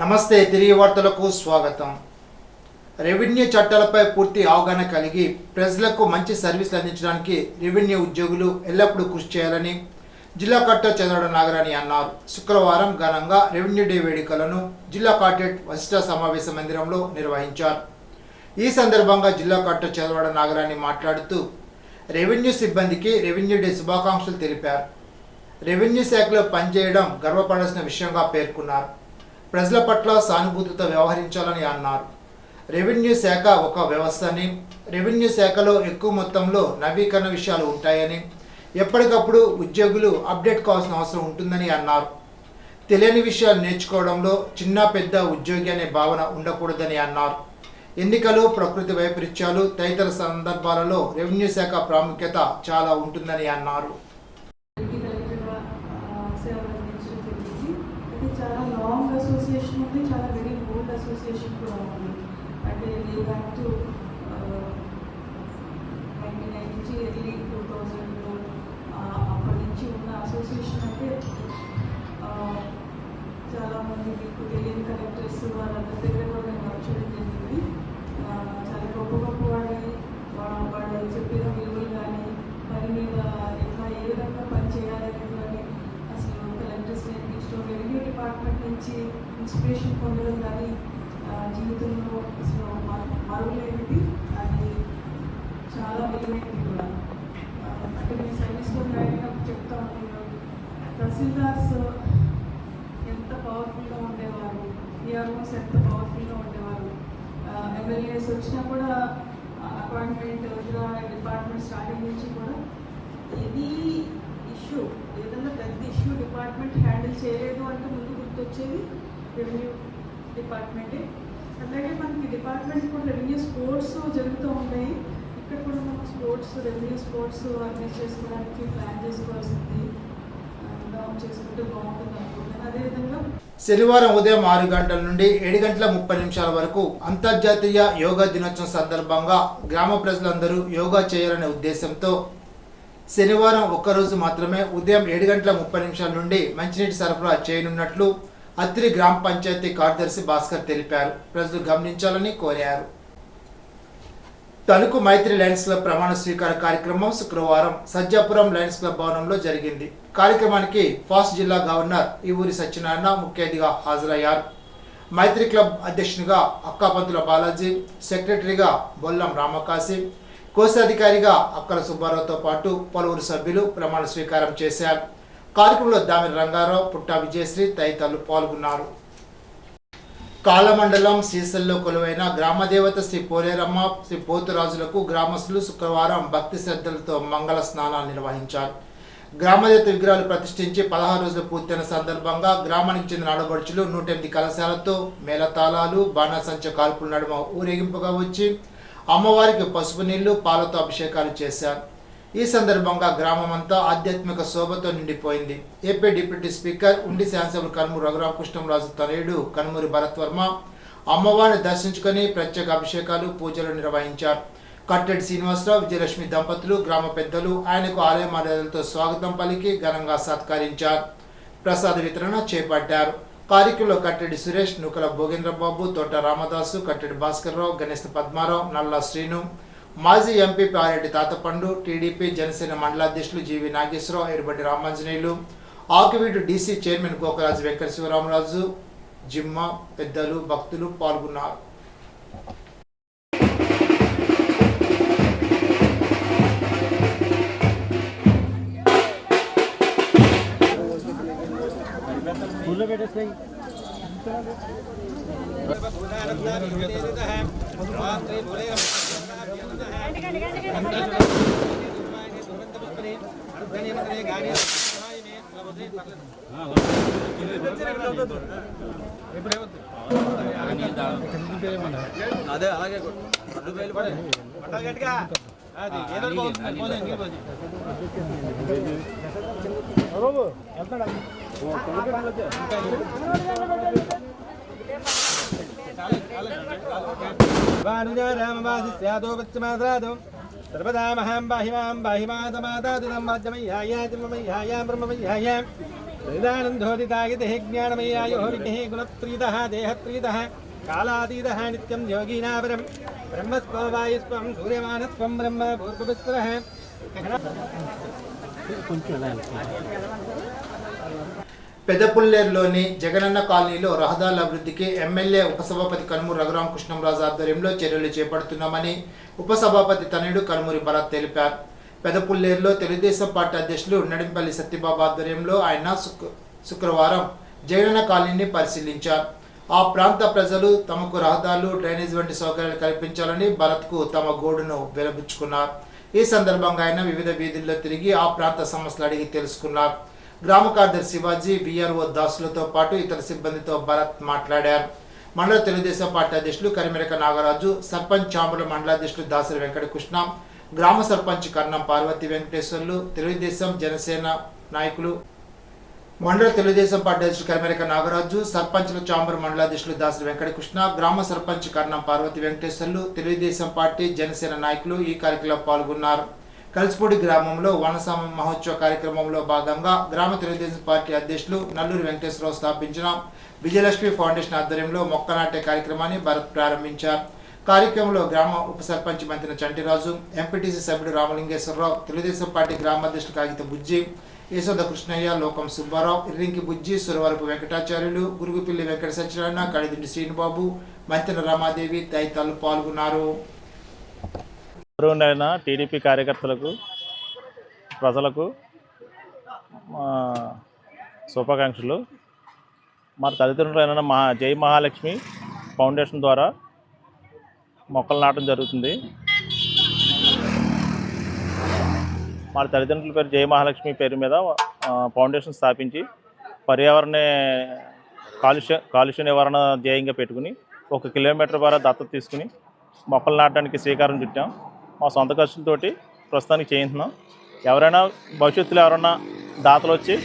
నమస్తే తిరిగి వార్తలకు స్వాగతం. రెవెన్యూ చట్టాలపై పూర్తి అవగాహన కలిగి ప్రజలకు మంచి సర్వీసులు అందించడానికి రెవెన్యూ ఉద్యోగులు ఎల్లప్పుడూ కృషి చేయాలని జిల్లా కలెక్టర్ చంద్రవడ నాగరాణి అన్నారు. శుక్రవారం ఘనంగా రెవెన్యూ డే వేడుకలను జిల్లా కలెక్టరేట్ వశిష్ఠ సమావేశ మందిరంలో నిర్వహించారు. ఈ సందర్భంగా జిల్లా కలెక్టర్ చంద్రవడ నాగరాణి మాట్లాడుతూ రెవెన్యూ సిబ్బందికి రెవెన్యూ డే శుభాకాంక్షలు తెలిపారు. రెవెన్యూ శాఖలో పనిచేయడం గర్వపడాల్సిన విషయంగా పేర్కొన్నారు. ప్రజల పట్ల సానుభూతితో వ్యవహరించాలని అన్నారు. రెవెన్యూ శాఖ ఒక వ్యవస్థని, రెవెన్యూ శాఖలో ఎక్కువ మొత్తంలో నవీకరణ విషయాలు ఉంటాయని, ఎప్పటికప్పుడు ఉద్యోగులు అప్డేట్ కావాల్సిన అవసరం ఉంటుందని అన్నారు. తెలియని విషయాలు నేర్చుకోవడంలో చిన్న పెద్ద ఉద్యోగి అనే భావన ఉండకూడదని అన్నారు. ఎన్నికలు, ప్రకృతి వైపరీత్యాలు తదితర సందర్భాలలో రెవెన్యూ శాఖ ప్రాముఖ్యత చాలా ఉంటుందని అన్నారు. చాలా లాంగ్ అసోసియేషన్ ఉంది, చాలా వెరీ ఓల్డ్ అసోసియేషన్ కూడా ఉంది. అంటే బ్యాక్ టు 1990 నుంచి ఎర్లీ 2000 అప్పటి నుంచి ఉన్న అసోసియేషన్. అంటే చాలామంది మీకు తెలియని కలెక్టర్స్ వాళ్ళందరి దగ్గర కూడా మేము వర్క్ చేయడం జరిగింది. చాలా గొప్ప గొప్ప వాళ్ళు చెప్పిన విలువలు కానీ పని మీద ఇంకా ఏ విధంగా పని చేయాలనేటువంటి అసలు కలెక్టర్స్ నేర్పించడం, రెవెన్యూ డిపార్ట్మెంట్ నుంచి ఇన్స్పిరేషన్ పొందడం కానీ జీవితంలో అసలు మరువలేనిది, అది చాలా విలువైనది కూడా. అంటే మీ సర్వీస్లో అయినప్పుడు చెప్తా ఉన్నాను, తహసీల్దార్స్ ఎంత పవర్ఫుల్గా ఉండేవారు, ఈఆర్ఓస్ ఎంత పవర్ఫుల్గా ఉండేవారు. ఎమ్మెల్యేస్ వచ్చినా కూడా అపాయింట్మెంట్ డిపార్ట్మెంట్ స్టార్టింగ్ నుంచి కూడా ఎనీ ఇష్యూ, ఏదైనా పెద్ద ఇష్యూ డిపార్ట్మెంట్ హ్యాండిల్ చేయలేదు అంటే ముందు గుర్తొచ్చేది రెవెన్యూ డిపార్ట్మెంటే. అలాగే మనకి డిపార్ట్మెంట్ కూడా రెవెన్యూ స్పోర్ట్స్ జరుగుతూ ఉంటాయి. ఇక్కడ కూడా మనం స్పోర్ట్స్, రెవెన్యూ స్పోర్ట్స్ ఆర్గనైజ్ చేసుకోవడానికి ప్లాన్ చేసుకోవాల్సింది, డౌన్ చేసుకుంటే బాగుంటుంది అనుకుంటున్నాను. అదేవిధంగా శనివారం ఉదయం 6 గంటల నుండి 7 గంటల 30 నిమిషాల వరకు అంతర్జాతీయ యోగా దినోత్సవం సందర్భంగా గ్రామ ప్రజలందరూ యోగా చేయాలనే ఉద్దేశంతో శనివారం ఒక్కరోజు మాత్రమే ఉదయం 7 గంటల 30 నిమిషాల నుండి మంచినీటి సరఫరా చేయనున్నట్లు అత్తిరి గ్రామ పంచాయతీ కార్యదర్శి భాస్కర్ తెలిపారు. ప్రజలు గమనించాలని కోరారు. తణుకు మైత్రి లయన్స్ క్లబ్ ప్రమాణ స్వీకార కార్యక్రమం శుక్రవారం సజ్జాపురం లయన్స్ క్లబ్ భవనంలో జరిగింది. కార్యక్రమానికి ఫాస్ట్ జిల్లా గవర్నర్ ఈవూరి సత్యనారాయణ ముఖ్య అతిథిగా హాజరయ్యారు. మైత్రి క్లబ్ అధ్యక్షునిగా అక్కాపంతుల బాలాజీ, సెక్రటరీగా బొల్లం రామకాశి, కోశాధికారిగా అక్కల సుబ్బారావుతో పాటు పలువురు సభ్యులు ప్రమాణ స్వీకారం చేశారు. కార్యక్రమంలో దామిరి రంగారావు, పుట్టా విజయశ్రీ తదితరులు పాల్గొన్నారు. కాలమండలం శ్రీశైలంలో కొలువైన గ్రామదేవత శ్రీ పోలేరమ్మ, శ్రీ పోతురాజులకు గ్రామస్తులు శుక్రవారం భక్తి శ్రద్ధలతో మంగళ స్నానాలు నిర్వహించారు. గ్రామదేవత విగ్రహాలు ప్రతిష్ఠించి 16 రోజులు పూర్తయిన సందర్భంగా గ్రామానికి చెందిన ఆడపడుచులు 108 కలశాలతో మేళతాళాలు, బాణాసంచ కాల్పుల నడుమ ఊరేగింపుగా వచ్చి అమ్మవారికి పసుపు నీళ్లు, పాలతో అభిషేకాలు చేశారు. ఈ సందర్భంగా గ్రామమంతా ఆధ్యాత్మిక శోభతో నిండిపోయింది. ఏపీ డిప్యూటీ స్పీకర్ ఉండి శాసనసభ్యులు కనుమూరి రఘురామకృష్ణంరాజు తనయుడు కనుమూరి భరత్ వర్మ అమ్మవారిని దర్శించుకొని ప్రత్యేక అభిషేకాలు, పూజలు నిర్వహించారు. కట్టెడి శ్రీనివాసరావు, విజయలక్ష్మి దంపతులు, గ్రామ పెద్దలు ఆయనకు ఆలయ మర్యాదలతో స్వాగతం పలికి ఘనంగా సత్కరించారు. ప్రసాద వితరణ చేపట్టారు. కార్యక్రమంలో కట్టెడి సురేష్, నూకల భోగేంద్రబాబు, తోట రామదాసు, కట్టెడి భాస్కర్రావు, గణేష్ పద్మారావు, నల్లా శ్రీను, మాజీ ఎంపీ పారెడ్డి తాతపండు, టీడీపీ జనసేన మండలాధ్యక్షులు జీవి నాగేశ్వరరావు, ఎరుబడి రామాంజనేయులు, ఆకివీడు డీసీ చైర్మన్ గోకరాజు వెంకట శివరామరాజు, జిమ్మ, పెద్దలు, భక్తులు పాల్గొన్నారు. అదే అలాగే सर्वदा महां बाहिमां बाहिमातमातादिनं वाद्यमय्याय ब्रह्ममय्याय త్రిదానందోదితాగితే జ్ఞానమయాయో విఘ్నే గుణత్రీదః దేహత్రీదః కాలాతీతః నిత్యం యోగినాపరం బ్రహ్మస్వ వాయుస్వం సూర్యమానస్వం బ్రహ్మ భూర్భువస్వరః. పెదపుల్లేరులోని జగనన్న కాలనీలో రహదారుల అభివృద్ధికి ఎమ్మెల్యే ఉపసభాపతి కనుమూరి రఘురామకృష్ణంరాజు ఆధ్వర్యంలో చర్యలు చేపడుతున్నామని ఉపసభాపతి తనయుడు కనుమూరి భరత్ తెలిపారు. పెదపుల్లేరులో తెలుగుదేశం పార్టీ అధ్యక్షులు నడింపల్లి సత్యబాబు ఆధ్వర్యంలో ఆయన శుక్రవారం జగనన్న కాలనీని పరిశీలించారు. ఆ ప్రాంత ప్రజలు తమకు రహదారులు, డ్రైనేజ్ వంటి సౌకర్యాలు కల్పించాలని భరత్కు తమ గోడును వెలబుచ్చుకున్నారు. ఈ సందర్భంగా ఆయన వివిధ వీధుల్లో తిరిగి ఆ ప్రాంత సమస్యలు అడిగి తెలుసుకున్నారు. గ్రామ కార్యదర్శి శివాజీ, విఆర్ఓ దాసులతో పాటు ఇతర సిబ్బందితో భరత్ మాట్లాడారు. మండల తెలుగుదేశం పార్టీ అధ్యక్షులు కరిమెరక నాగరాజు, సర్పంచ్ చాంబుల మండలాధ్యక్షులు దాసరి వెంకటకృష్ణ, గ్రామ సర్పంచ్ కర్ణం పార్వతి వెంకటేశ్వర్లు, తెలుగుదేశం జనసేన నాయకులు, మండల తెలుగుదేశం పార్టీ అధ్యక్షులు కరిమెరక నాగరాజు, సర్పంచ్ల చాంబర్ మండలాధ్యక్షులు దాసరి వెంకటకృష్ణ, గ్రామ సర్పంచ్ కర్ణం పార్వతి వెంకటేశ్వర్లు, తెలుగుదేశం పార్టీ జనసేన నాయకులు ఈ కార్యక్రమంలో పాల్గొన్నారు. కలిసిపూడి గ్రామంలో వనసమ మహోత్సవ కార్యక్రమంలో భాగంగా గ్రామ తెలుగుదేశం పార్టీ అధ్యక్షులు నల్లూరి వెంకటేశ్వరరావు స్థాపించిన విజయలక్ష్మి ఫౌండేషన్ ఆధ్వర్యంలో మొక్క నాటే కార్యక్రమాన్ని భరత్ ప్రారంభించారు. కార్యక్రమంలో గ్రామ ఉప సర్పంచ్ మంత్రి చంటిరాజు, ఎంపీటీసీ సభ్యుడు రామలింగేశ్వరరావు, తెలుగుదేశం పార్టీ గ్రామ అధ్యక్షులు కాగిత బుజ్జి, యశోద కృష్ణయ్య, లోకం సుబ్బారావు, ఇర్రింకి బుజ్జి, సురవరపు వెంకటాచార్యులు, గురుగుపిల్లి వెంకట సత్యనారాయణ, కడిదిండి శ్రీనుబాబు, మంత్రి రమాదేవి తదితరులు పాల్గొన్నారు. టీడీపీ కార్యకర్తలకు, ప్రజలకు శుభాకాంక్షలు. మా తల్లిదండ్రులైన జై మహాలక్ష్మి ఫౌండేషన్ ద్వారా మొక్కలు నాటడం జరుగుతుంది. మా తల్లిదండ్రుల పేరు జై మహాలక్ష్మి పేరు మీద ఫౌండేషన్ స్థాపించి పర్యావరణ కాలుష్య నివారణ ధ్యేయంగా పెట్టుకుని 1 కిలోమీటర్ ద్వారా దత్తత తీసుకుని మొక్కలు నాటడానికి శ్రీకారం చుట్టాం. మా సొంత ఖర్చులతోటి ప్రస్తుతానికి చేయించున్నాం. ఎవరైనా భవిష్యత్తులో ఎవరైనా దాతలు వచ్చి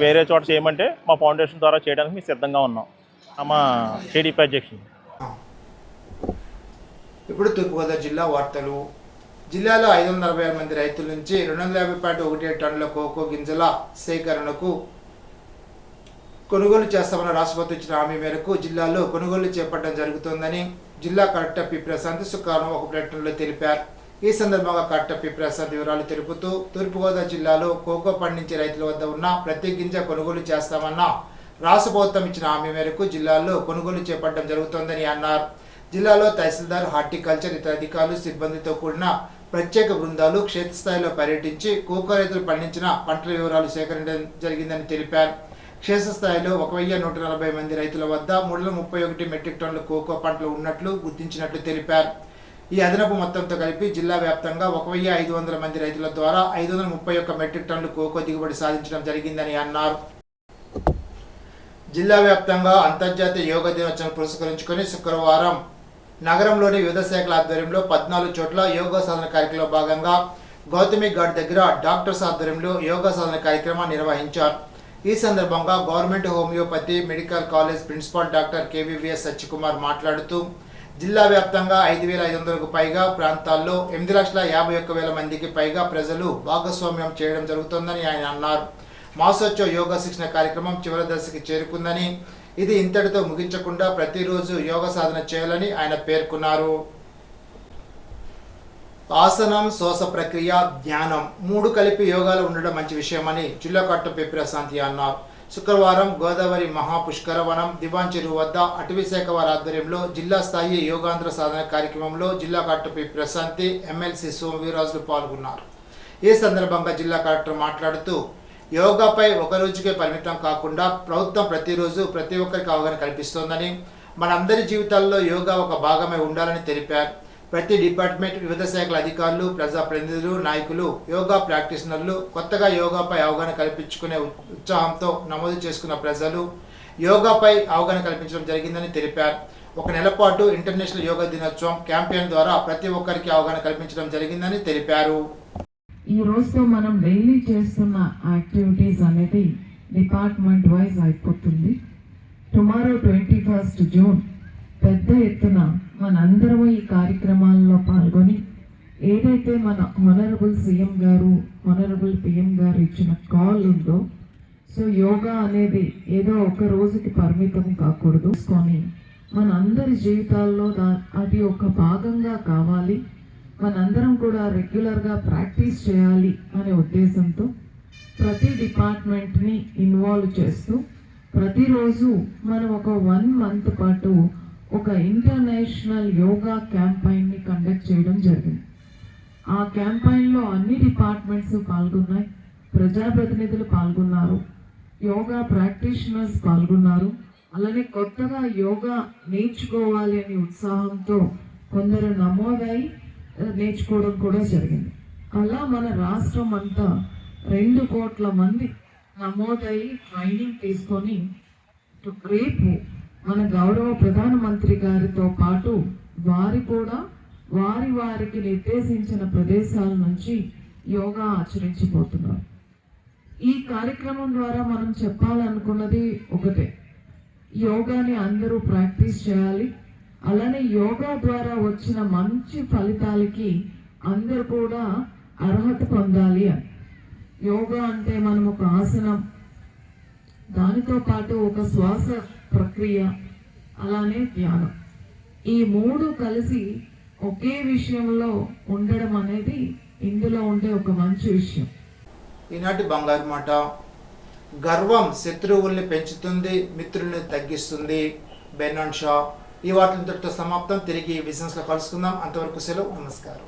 వేరే చోట చేయమంటే మా ఫౌండేషన్ ద్వారా చేయడానికి మేము సిద్ధంగా ఉన్నాం. మా టీడీపీ అధ్యక్షులు. ఇప్పుడు తూర్పుగోదావరి జిల్లా వార్తలు. జిల్లాలో 546 మంది రైతుల నుంచి 250.17 టన్నుల కోకో గింజల సేకరణకు కొనుగోలు చేస్తామన్న రాష్ట్రపతి ఇచ్చిన హామీ మేరకు జిల్లాలో కొనుగోలు చేపట్టడం జరుగుతోందని జిల్లా కలెక్టర్ పి ప్రశాంత్ శుక్రవారం ఒక ప్రకటనలో తెలిపారు. ఈ సందర్భంగా కలెక్టర్ పి ప్రశాంత్ వివరాలు తెలుపుతూ తూర్పుగోదావరి జిల్లాలో కోకో పండించే రైతుల వద్ద ఉన్న ప్రతి గింజ కొనుగోలు చేస్తామన్న రాష్ట్ర ప్రభుత్వం ఇచ్చిన హామీ మేరకు జిల్లాలో కొనుగోలు చేపట్టడం జరుగుతోందని అన్నారు. జిల్లాలో తహసీల్దార్, హార్టికల్చర్, ఇతర అధికారులు, సిబ్బందితో కూడిన ప్రత్యేక బృందాలు క్షేత్రస్థాయిలో పర్యటించి కోకో రైతులు పండించిన పంటల వివరాలు సేకరించడం జరిగిందని తెలిపారు. క్షేత్రస్థాయిలో 1140 మంది రైతుల వద్ద 331 మెట్రిక్ టన్నుల కోకో పంటలు ఉన్నట్లు గుర్తించినట్లు తెలిపారు. ఈ అదనపు మొత్తంతో కలిపి జిల్లా వ్యాప్తంగా 1500 మంది రైతుల ద్వారా 531 మెట్రిక్ టన్నుల కోకో దిగుబడి సాధించడం జరిగిందని అన్నారు. జిల్లా వ్యాప్తంగా అంతర్జాతీయ యోగా దినోత్సవం పురస్కరించుకొని శుక్రవారం నగరంలోని వివిధ శాఖల ఆధ్వర్యంలో 14 చోట్ల యోగా సాధన కార్యక్రమంలో భాగంగా గౌతమి ఘాట్ దగ్గర డాక్టర్స్ ఆధ్వర్యంలో యోగా సాధన కార్యక్రమాన్ని నిర్వహించారు. ఈ సందర్భంగా government homoeopathy medical college principal doctor KVVS Satyakumar మాట్లాడుతూ జిల్లా వ్యాప్తంగా 5500కు పైగా ప్రాంతాల్లో 8,51,000 మందికి పైగా ప్రజలు భాగస్వామ్యం చేయడం జరుగుతుందని ఆయన అన్నారు. మాసోత్సవ యోగా శిక్షణ కార్యక్రమం చివరి దశకి చేరుకుందని, ఇది ఇంతటితో ముగించకుండా ప్రతిరోజు యోగా సాధన చేయాలని ఆయన పేర్కొన్నారు. ఆసనం, శ్వాస ప్రక్రియ, ధ్యానం 3 కలిపి యోగాలో ఉండడం మంచి విషయమని జిల్లా కలెక్టర్ పి ప్రశాంత్ అన్నారు. శుక్రవారం గోదావరి మహాపుష్కరవనం దివాన్ చెరువు వద్ద అటవీ శాఖ వారి ఆధ్వర్యంలో జిల్లా స్థాయి యోగాంధ్ర సాధన కార్యక్రమంలో జిల్లా కలెక్టర్ పి ప్రశాంత్, ఎమ్మెల్సీ సోమవీరాజులు పాల్గొన్నారు. ఈ సందర్భంగా జిల్లా కలెక్టర్ మాట్లాడుతూ యోగాపై ఒక రోజుకే పరిమితం కాకుండా ప్రభుత్వం ప్రతిరోజు ప్రతి ఒక్కరికి అవగాహన కల్పిస్తోందని, మనందరి జీవితాల్లో యోగా ఒక భాగమే ఉండాలని తెలిపారు. ప్రతి డిపార్ట్మెంట్, వివిధ శాఖల అధికారులు, ప్రజాప్రతినిధులు, నాయకులు, యోగా ప్రాక్టీషనర్లు కొత్తగా యోగాపై అవగాహన కల్పించుకునే ఉత్సాహంతో నమోదు చేసుకున్న ప్రజలు యోగాపై అవగాహన కల్పించడం జరిగిందని తెలిపారు. 1 నెల పాటు ఇంటర్నేషనల్ యోగా దినోత్సవం క్యాంపెయిన్ ద్వారా ప్రతి ఒక్కరికి అవగాహన కల్పించడం జరిగిందని తెలిపారు. ఈ రోజుతో మనం డైలీ చేస్తున్న యాక్టివిటీస్ అనేది డిపార్ట్మెంట్ వైజ్ అయిపోతుంది. టుమారో 21 జూన్ పెద్ద ఎత్తున మనందరము ఈ కార్యక్రమాల్లో పాల్గొని ఏదైతే మన హానరబుల్ సీఎం గారు, హానరబుల్ పిఎం గారు ఇచ్చిన కాల్ ఉందో, సో యోగా అనేది ఏదో ఒక రోజుకి పరిమితం కాకూడదు. మన అందరి జీవితాల్లో అది ఒక భాగంగా కావాలి, మనందరం కూడా రెగ్యులర్గా ప్రాక్టీస్ చేయాలి అనే ఉద్దేశంతో ప్రతి డిపార్ట్మెంట్ని ఇన్వాల్వ్ చేస్తూ ప్రతిరోజు మనం ఒక 1 month పాటు ఒక ఇంటర్నేషనల్ యోగా క్యాంపైన్ని కండక్ట్ చేయడం జరిగింది. ఆ క్యాంపైన్లో అన్ని డిపార్ట్మెంట్స్ పాల్గొన్నాయి, ప్రజాప్రతినిధులు పాల్గొన్నారు, యోగా ప్రాక్టీషనర్స్ పాల్గొన్నారు. అలానే కొత్తగా యోగా నేర్చుకోవాలి అనే ఉత్సాహంతో కొందరు నమోదై నేర్చుకోవడం కూడా జరిగింది. అలా మన రాష్ట్రం అంతా 2 కోట్ల మంది నమోదై ట్రైనింగ్ తీసుకొని రేపు మన గౌరవ ప్రధానమంత్రి గారితో పాటు వారి కూడా వారికి నిర్దేశించిన ప్రదేశాల నుంచి యోగా ఆచరించబోతున్నారు. ఈ కార్యక్రమం ద్వారా మనం చెప్పాలనుకున్నది ఒకటే, యోగాని అందరూ ప్రాక్టీస్ చేయాలి, అలానే యోగా ద్వారా వచ్చిన మంచి ఫలితాలకి అందరూ కూడా అర్హత పొందాలి అని. యోగా అంటే మనం ఒక ఆసనం, దానితో పాటు ఒక శ్వాస ప్రక్రియ, అలానే ధ్యానం, ఈ 3 కలిసి ఒకే విషయంలో ఉండడం అనేది ఇందులో ఉండే ఒక మంచి విషయం. ఈనాటి బంగారు మాట. గర్వం శత్రువుల్ని పెంచుతుంది, మిత్రుల్ని తగ్గిస్తుంది. బెర్నార్డ్ షా. ఈ వార్తలతో సమాప్తం. తిరిగి బిజినెస్లో కలుసుకుందాం. అంతవరకు సెలవు. నమస్కారం.